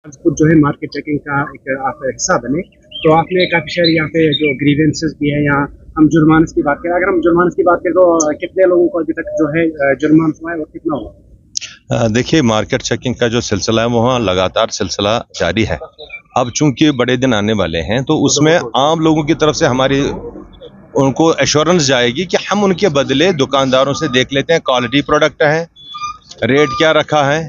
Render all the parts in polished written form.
खुद जो है मार्केट चेकिंग का एक आप हिस्सा बने, तो आपने काफ़ी सारे यहाँ पे जो ग्रीवेंसेस भी है, यहाँ हम जुर्माने की बात करें, अगर हम जुर्माने की बात करें तो कितने लोगों को अभी तक जो है जुर्माना हुआ है और कितना हुआ? देखिए, मार्केट चेकिंग का जो सिलसिला है वो लगातार सिलसिला जारी है। अब चूंकि बड़े दिन आने वाले हैं तो उसमें आम लोगों की तरफ से हमारी उनको एश्योरेंस जाएगी कि हम उनके बदले दुकानदारों से देख लेते हैं क्वालिटी प्रोडक्ट है, रेट क्या रखा है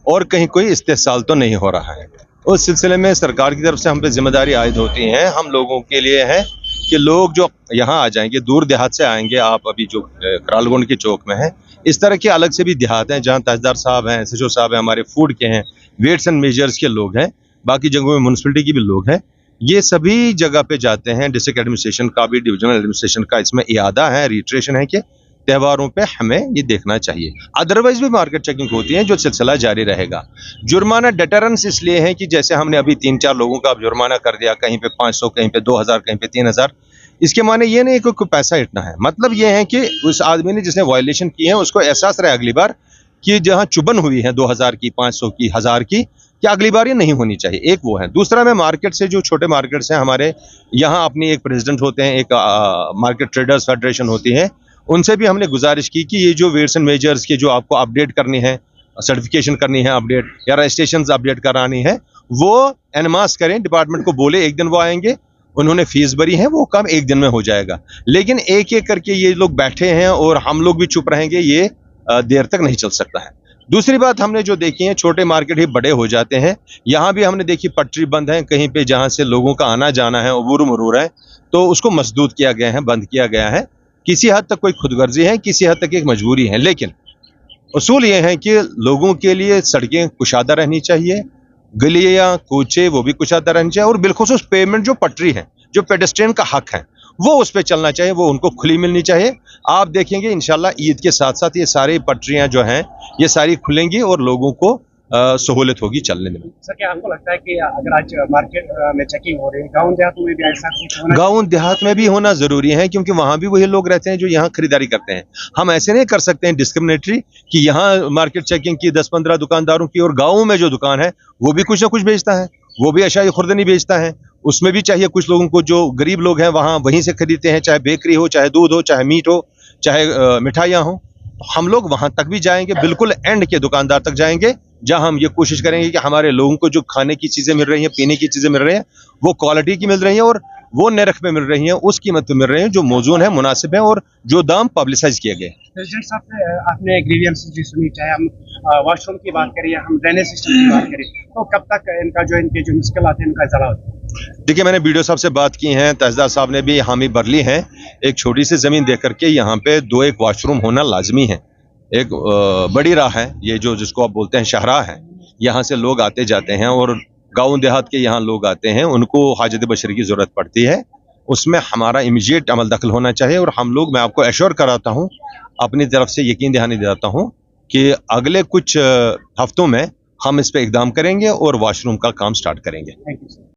और कहीं कोई इस्तेहसाल तो नहीं हो रहा है। उस सिलसिले में सरकार की तरफ से हम पे जिम्मेदारी आयद होती है, हम लोगों के लिए है कि लोग जो यहाँ आ जाएंगे, दूर देहात से आएंगे, आप अभी जो करालगुंड की चौक में है, इस तरह के अलग से भी देहात हैं जहाँ तहसीलदार साहब हैं, SHO साहब हैं, हमारे फूड के हैं, वेट्स एंड मेजर्स के लोग हैं, बाकी जगहों में म्यूनसिपलिटी के भी लोग हैं। ये सभी जगह पे जाते हैं। डिस्ट्रिक्ट एडमिनिस्ट्रेशन का भी, डिविजनल एडमिनिस्ट्रेशन का इसमें इरादा है, रिट्रेशन है कि त्योहारों पे हमें ये देखना चाहिए। अदरवाइज भी मार्केट चेकिंग होती है जो सिलसिला जारी रहेगा। जुर्माना डेटरेंस इसलिए है कि जैसे हमने अभी 3-4 लोगों का जुर्माना कर दिया, कहीं पे 500, कहीं पे 2000, कहीं पे 3000, इसके माने ये नहीं कि कोई पैसा इतना है। मतलब ये है कि उस आदमी ने जिसने वायलेशन की है उसको एहसास रहे अगली बार कि जहां चुभन हुई है 2000 की, 500 की, 1000 की, कि अगली बार ये नहीं होनी चाहिए। एक वो है। दूसरा, मैं मार्केट से, जो छोटे मार्केट्स हैं हमारे यहाँ, अपनी एक प्रेसिडेंट होते हैं, एक मार्केट ट्रेडर्स फेडरेशन होती है, उनसे भी हमने गुजारिश की कि ये जो वेट्स एंड मेजर्स के जो आपको अपडेट करनी है, सर्टिफिकेशन करनी है अपडेट, या रजिस्ट्रेशन अपडेट करानी है, वो एनमास करें, डिपार्टमेंट को बोले, एक दिन वो आएंगे, उन्होंने फीस भरी है, वो काम एक दिन में हो जाएगा। लेकिन एक एक करके ये लोग बैठे हैं और हम लोग भी चुप रहेंगे, ये देर तक नहीं चल सकता है। दूसरी बात हमने जो देखी है, छोटे मार्केट ही बड़े हो जाते हैं। यहाँ भी हमने देखी पटरी बंद है, कहीं पे जहां से लोगों का आना जाना है, उबूर मरूर है, तो उसको मसदूद किया गया है, बंद किया गया है। किसी हद तक कोई खुदगर्जी है, किसी हद तक एक मजबूरी है, लेकिन उसूल ये है कि लोगों के लिए सड़कें कुशादा रहनी चाहिए, गलियां कूचे वो भी कुशादा रहनी चाहिए, और बिलखुसूस पेमेंट जो पटरी है, जो पेडेस्ट्रियन का हक है, वो उस पर चलना चाहिए, वो उनको खुली मिलनी चाहिए। आप देखेंगे इंशाल्लाह ईद के साथ साथ ये सारी पटरियां जो हैं ये सारी खुलेंगी और लोगों को सहूलत होगी चलने में। सर, क्या आपको लगता है कि अगर आज मार्केट में चेकिंग हो रही है, गाँव देहातों में भी ऐसा कुछ होना? गाँव देहात में भी होना जरूरी है, क्योंकि वहां भी वही लोग रहते हैं जो यहाँ खरीदारी करते हैं। हम ऐसे नहीं कर सकते हैं डिस्क्रिमिनेटरी कि यहाँ मार्केट चेकिंग की 10-15 दुकानदारों की, और गाँव में जो दुकान है वो भी कुछ ना कुछ बेचता है, वो भी अशाई खुर्दनी बेचता है। उसमें भी चाहिए कुछ लोगों को, जो गरीब लोग हैं वहां वहीं से खरीदते हैं, चाहे बेकरी हो, चाहे दूध हो, चाहे मीट हो, चाहे मिठाइयाँ हो। हम लोग वहां तक भी जाएंगे, बिल्कुल एंड के दुकानदार तक जाएंगे, जहां हम ये कोशिश करेंगे कि हमारे लोगों को जो खाने की चीजें मिल रही हैं, पीने की चीजें मिल रही हैं, वो क्वालिटी की मिल रही हैं और वो नरख में मिल रही हैं, उस कीमत पे मिल रही हैं जो मौजूद है, मुनासिब है, और जो दाम पब्लिसाइज किए गए। प्रेसिडेंट साहब से आपने ग्रीवियंस भी सुनी, चाहे हम वॉशरूम की बात करें या हम ड्रेनेज सिस्टम की बात करें, तो कब तक इनके जो मुश्किलात हैं इनका इजाला होता है? देखिए, मैंने BDO साहब से बात की है, तहसीलदार साहब ने भी हामी भर ली है। एक छोटी सी जमीन दे करके यहाँ पे 2-1 वॉशरूम होना लाजमी है। एक बड़ी राह है, ये जो जिसको आप बोलते हैं शाहराह है, यहाँ से लोग आते जाते हैं, और गाँव देहात के यहाँ लोग आते हैं, उनको हाजत बशरी की जरूरत पड़ती है। उसमें हमारा इमीडिएट अमल दखल होना चाहिए, और हम लोग, मैं आपको एश्योर कराता हूँ, अपनी तरफ से यकीन दहानी दिलाता हूँ कि अगले कुछ हफ्तों में हम इस पे इकदाम करेंगे और वॉशरूम का काम स्टार्ट करेंगे। Thank you sir.